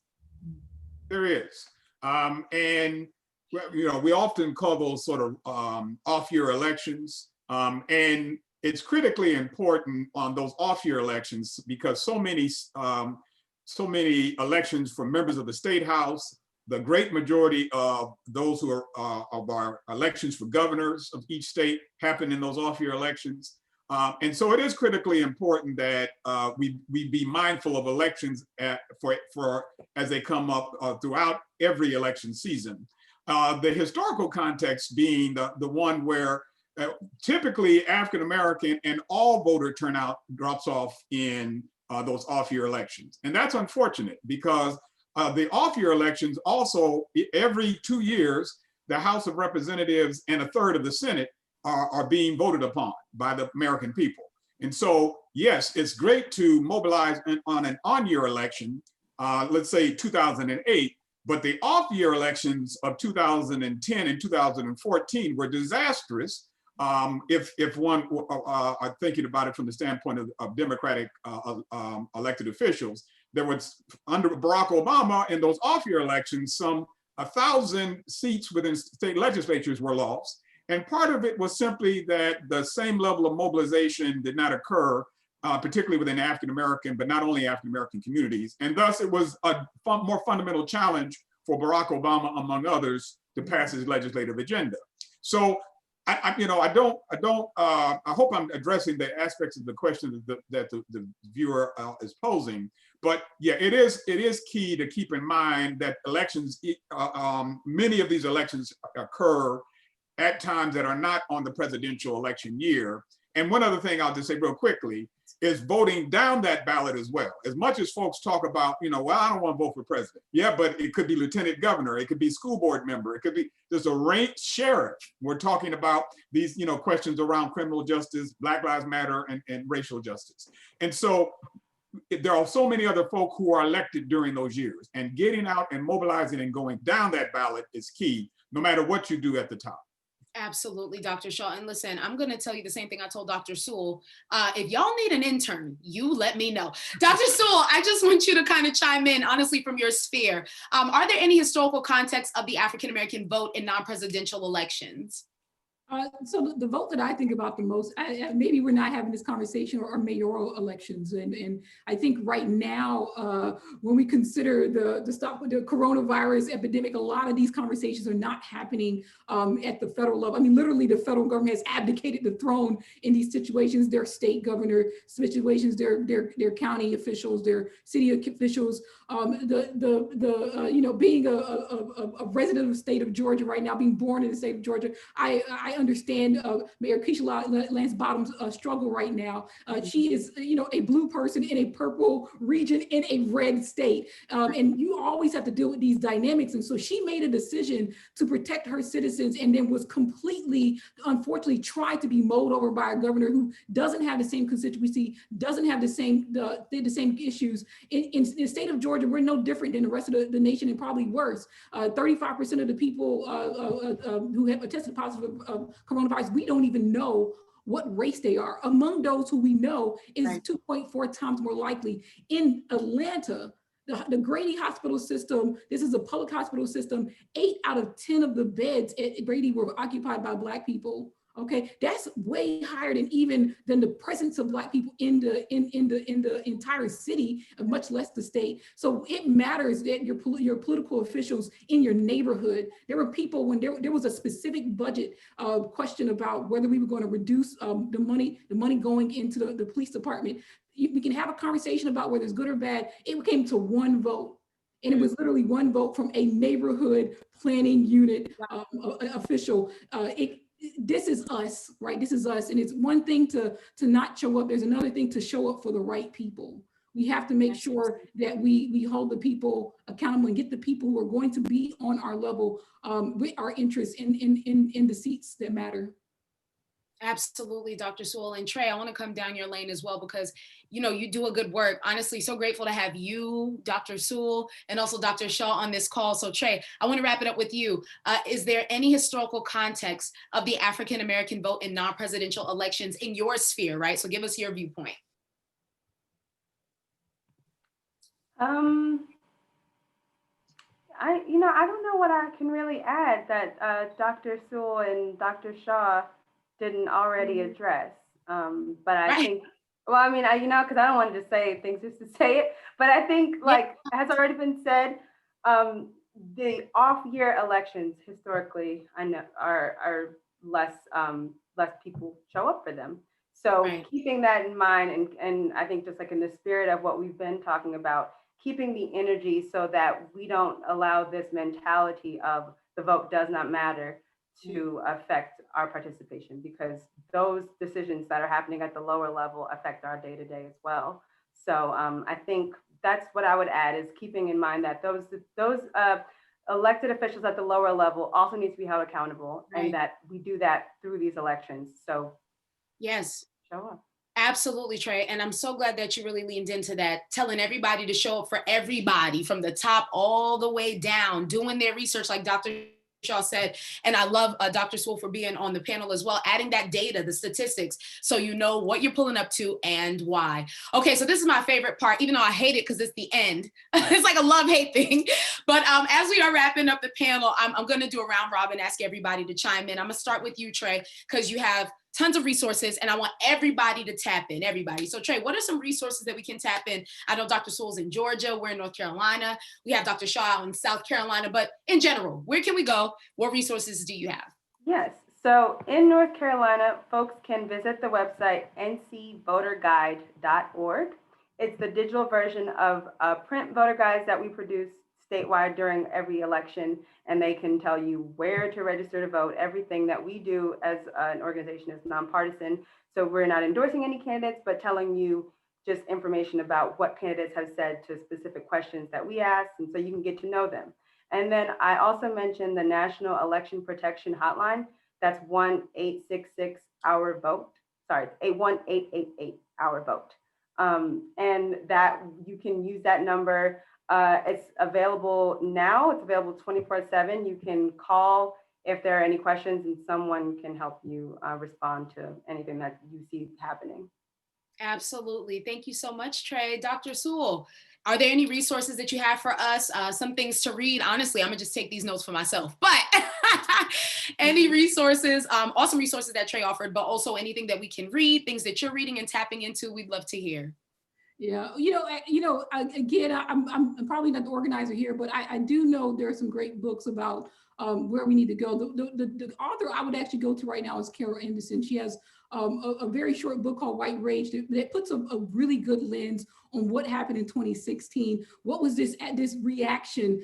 There is. And we often call those sort of off-year elections, and it's critically important on those off-year elections because so many elections for members of the State House, the great majority of those who are of our elections for governors of each state happen in those off-year elections. And so it is critically important that we be mindful of elections for as they come up throughout every election season. The historical context being the one where typically African American and all voter turnout drops off in those off-year elections. And that's unfortunate because the off-year elections also, every 2 years, the House of Representatives and a third of the Senate are being voted upon by the American people. And so, yes, it's great to mobilize on an on-year election, let's say 2008, but the off-year elections of 2010 and 2014 were disastrous. If one are thinking about it from the standpoint of Democratic elected officials, there was, under Barack Obama, in those off-year elections, some 1,000 seats within state legislatures were lost. And part of it was simply that the same level of mobilization did not occur, particularly within African-American, but not only African-American communities. And thus it was a more fundamental challenge for Barack Obama, among others, to pass his legislative agenda. So I hope I'm addressing the aspects of the question that the viewer is posing. But yeah, it is key to keep in mind that elections, many of these elections occur at times that are not on the presidential election year. And one other thing I'll just say real quickly is voting down that ballot as well. As much as folks talk about, well, I don't want to vote for president. Yeah, but it could be lieutenant governor. It could be school board member. It could be, there's a ranked sheriff. We're talking about these, questions around criminal justice, Black Lives Matter, and racial justice. And so there are so many other folk who are elected during those years, and getting out and mobilizing and going down that ballot is key, no matter what you do at the top.
Absolutely, Dr. Shaw. And listen, I'm going to tell you the same thing I told Dr. Sewell. If y'all need an intern, you let me know. Dr. Sewell, I just want you to kind of chime in, honestly, from your sphere. Are there any historical contexts of the African-American vote in non-presidential elections?
So the vote that I think about the most, maybe we're not having this conversation, or mayoral elections. And I think right now, when we consider the stop with the coronavirus epidemic, a lot of these conversations are not happening at the federal level. I mean, literally the federal government has abdicated the throne in these situations. Their state governor situations, their county officials, their city officials, being a resident of the state of Georgia right now, being born in the state of Georgia, I understand Mayor Keisha Lance Bottom's struggle right now. She is, a blue person in a purple region in a red state. And you always have to deal with these dynamics. And so she made a decision to protect her citizens, and then was completely, unfortunately, tried to be mowed over by a governor who doesn't have the same constituency, doesn't have the same issues. In the state of Georgia, we're no different than the rest of the nation, and probably worse. 35% of the people who have tested positive coronavirus, we don't even know what race they are. Among those who we know is right. 2.4 times more likely. In Atlanta, the Grady Hospital System, this is a public hospital system, 8 out of 10 of the beds at Grady were occupied by Black people. Okay, that's way higher than the presence of Black people in the entire city, much less the state. So it matters that your political officials in your neighborhood. There were people when there was a specific budget question about whether we were going to reduce the money going into the police department. We can have a conversation about whether it's good or bad. It came to one vote. And it was literally one vote from a neighborhood planning unit official. This is us, right? This is us. And it's one thing to not show up. There's another thing to show up for the right people. We have to make sure that we hold the people accountable and get the people who are going to be on our level with our interests in the seats that matter.
Absolutely, Dr. Sewell. And Trey, I want to come down your lane as well, because you do a good work. Honestly, so grateful to have you, Dr. Sewell, and also Dr. Shaw on this call. So Trey, I want to wrap it up with you. Is there any historical context of the African-American vote in non-presidential elections in your sphere, right? So give us your viewpoint.
I don't know what I can really add that Dr. Sewell and Dr. Shaw didn't already address. But I think, well, I mean, because I don't want to just say things just to say it, but I think, like, has already been said, the off-year elections historically, I know, are less people show up for them. So keeping that in mind, and I think just like in the spirit of what we've been talking about, keeping the energy so that we don't allow this mentality of the vote does not matter to affect our participation, because those decisions that are happening at the lower level affect our day-to-day as well. So I think that's what I would add, is keeping in mind that those elected officials at the lower level also need to be held accountable,
Right.
and that we do that through these elections. So
yes.
show up.
Absolutely, Trey. And I'm so glad that you really leaned into that, telling everybody to show up for everybody from the top all the way down, doing their research, like Dr. Shaw said. And I love Dr. Sewell for being on the panel as well, adding that data, the statistics, so you know what you're pulling up to and why. Okay, so this is my favorite part, even though I hate it because it's the end. It's like a love-hate thing. But as we are wrapping up the panel, I'm going to do a round robin, ask everybody to chime in. I'm going to start with you, Trey, because you have tons of resources and I want everybody to tap in, everybody. So Trey, what are some resources that we can tap in? I know Dr. Sewell's in Georgia, we're in North Carolina, we have Dr. Shaw in South Carolina, but in general, where can we go? What resources do you have?
Yes, so in North Carolina, folks can visit the website ncvoterguide.org. It's the digital version of print voter guides that we produce statewide during every election, and they can tell you where to register to vote. Everything that we do as an organization is nonpartisan, so we're not endorsing any candidates, but telling you just information about what candidates have said to specific questions that we asked, and so you can get to know them. And then I also mentioned the National Election Protection Hotline. That's 1-866-OUR-VOTE. Sorry, 1-888-OUR-VOTE. And that you can use that number. It's available now. It's available 24/7. You can call if there are any questions, and someone can help you respond to anything that you see happening.
Absolutely. Thank you so much, Trey. Dr. Sewell, are there any resources that you have for us? Some things to read? Honestly, I'm gonna just take these notes for myself, but any resources, awesome resources that Trey offered, but also anything that we can read, things that you're reading and tapping into, we'd love to hear.
Yeah, again, I'm probably not the organizer here, but I do know there are some great books about where we need to go. The author I would actually go to right now is Carol Anderson. She has a very short book called White Rage that puts a really good lens on what happened in 2016. What was this reaction?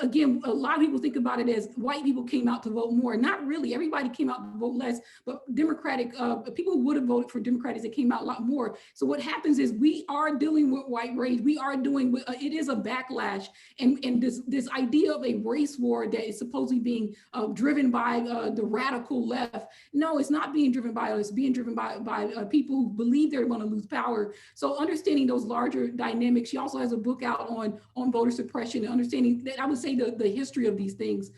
Again, a lot of people think about it as white people came out to vote more. Not really. Everybody came out to vote less, but Democratic people who would have voted for Democrats, they came out a lot more. So what happens is we are dealing with white rage. We are doing it is a backlash, and this idea of a race war that is supposedly being driven by the radical left. No, it's not being driven by us. It's being driven by people who believe they're going to lose power. So understanding those larger dynamics. She also has a book out on voter suppression and understanding that, I would say, the history of these things.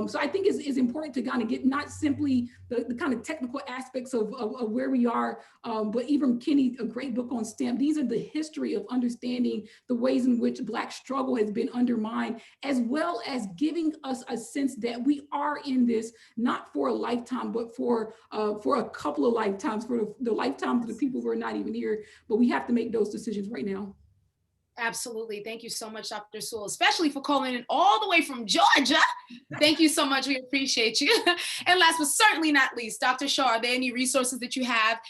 So I think it's important to kind of get not simply the kind of technical aspects of where we are, but even Kenny, a great book on STEM. These are the history of understanding the ways in which Black struggle has been undermined, as well as giving us a sense that we are in this not for a lifetime, but for a couple of lifetimes, for the lifetime of the people who are not even here. But we have to make those decisions right now.
Absolutely. Thank you so much, Dr. Sewell, especially for calling in all the way from Georgia. Thank you so much. We appreciate you. And last but certainly not least, Dr. Shaw, are there any resources that you have,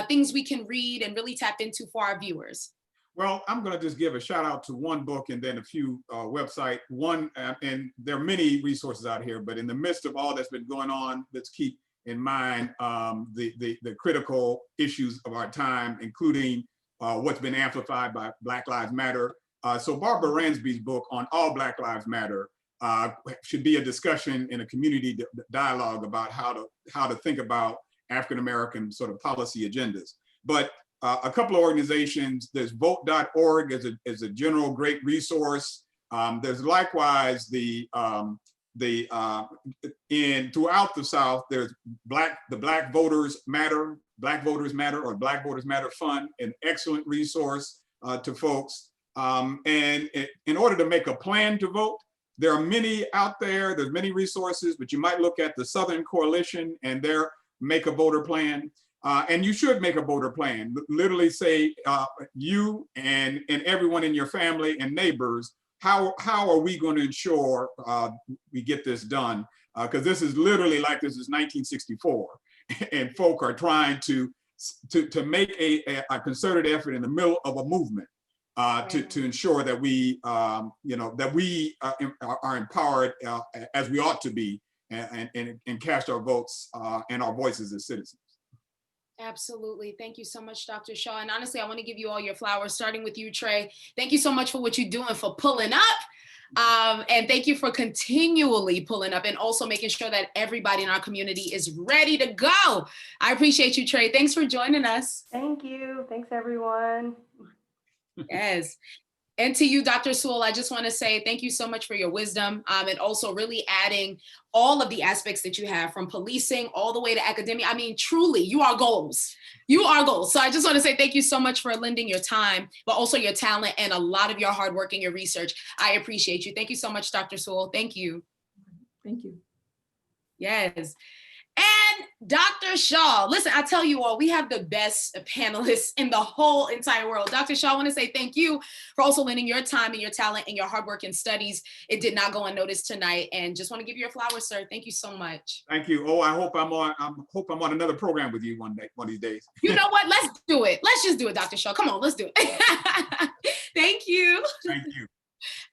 things we can read and really tap into for our viewers?
Well, I'm going to just give a shout out to one book and then a few websites. One, and there are many resources out here, but in the midst of all that's been going on, let's keep in mind the critical issues of our time, including what's been amplified by Black Lives Matter. So Barbara Ransby's book on All Black Lives Matter should be a discussion in a community dialogue about how to think about African-American sort of policy agendas. But a couple of organizations, there's vote.org as a general great resource. There's likewise throughout the South, there's the Black Voters Matter or Black Voters Matter Fund, an excellent resource to folks. And in order to make a plan to vote, there are many out there, there's many resources, but you might look at the Southern Coalition and their Make a Voter Plan. And you should make a voter plan. Literally say, you and everyone in your family and neighbors, how are we going to ensure we get this done? Because this is literally like this is 1964, and folk are trying to make a concerted effort in the middle of a movement. to ensure that we, that we are empowered as we ought to be, and cast our votes and our voices as citizens.
Absolutely. Thank you so much, Dr. Shaw. And honestly, I want to give you all your flowers, starting with you, Trey. Thank you so much for what you're doing, for pulling up. And thank you for continually pulling up and also making sure that everybody in our community is ready to go. I appreciate you, Trey. Thanks for joining us.
Thank you. Thanks, everyone.
Yes. And to you, Dr. Sewell, I just want to say thank you so much for your wisdom, and also really adding all of the aspects that you have, from policing all the way to academia. I mean, truly, you are goals. You are goals. So I just want to say thank you so much for lending your time, but also your talent and a lot of your hard work and your research. I appreciate you. Thank you so much, Dr. Sewell. Thank you.
Thank you.
Yes. And Dr. Shaw, listen, I tell you all, we have the best panelists in the whole entire world. Dr. Shaw, I want to say thank you for also lending your time and your talent and your hard work and studies. It did not go unnoticed tonight, and just want to give you your flowers, sir. Thank you so much.
Thank you. Oh, I hope I'm on another program with you one of these days.
You know what? Let's do it. Let's just do it, Dr. Shaw. Come on, let's do it. Thank you.
Thank you.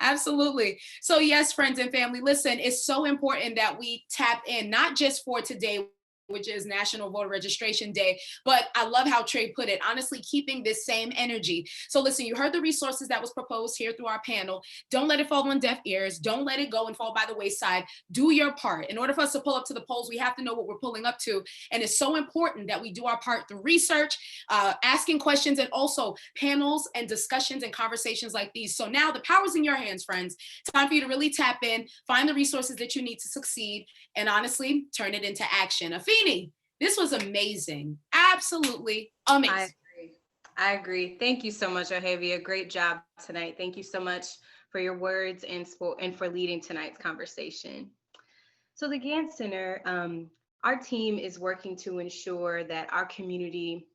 Absolutely. So yes, friends and family, listen, it's so important that we tap in, not just for today, which is National Voter Registration Day, but I love how Trey put it, honestly, keeping this same energy. So listen, you heard the resources that was proposed here through our panel. Don't let it fall on deaf ears. Don't let it go and fall by the wayside. Do your part. In order for us to pull up to the polls, we have to know what we're pulling up to. And it's so important that we do our part through research, asking questions, and also panels and discussions and conversations like these. So now the power's in your hands, friends. Time for you to really tap in, find the resources that you need to succeed, and honestly, turn it into action. Afeni, this was amazing. Absolutely amazing.
I agree. Thank you so much, Ohavia. Great job tonight. Thank you so much for your words and for leading tonight's conversation. So the Gantt Center, our team is working to ensure that our community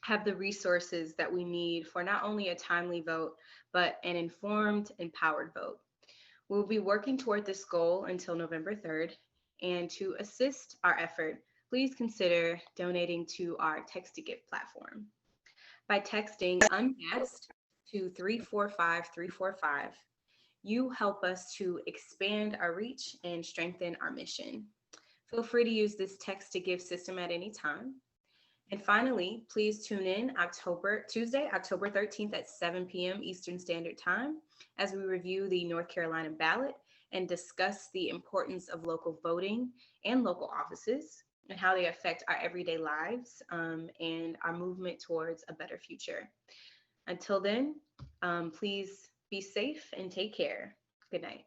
have the resources that we need for not only a timely vote, but an informed, empowered vote. We'll be working toward this goal until November 3rd. And to assist our effort, please consider donating to our Text to Give platform. By texting Unmasked to 345-345, you help us to expand our reach and strengthen our mission. Feel free to use this Text to Give system at any time. And finally, please tune in Tuesday, October 13th at 7 p.m. Eastern Standard Time as we review the North Carolina ballot and discuss the importance of local voting and local offices and how they affect our everyday lives and our movement towards a better future. Until then, please be safe and take care. Good night.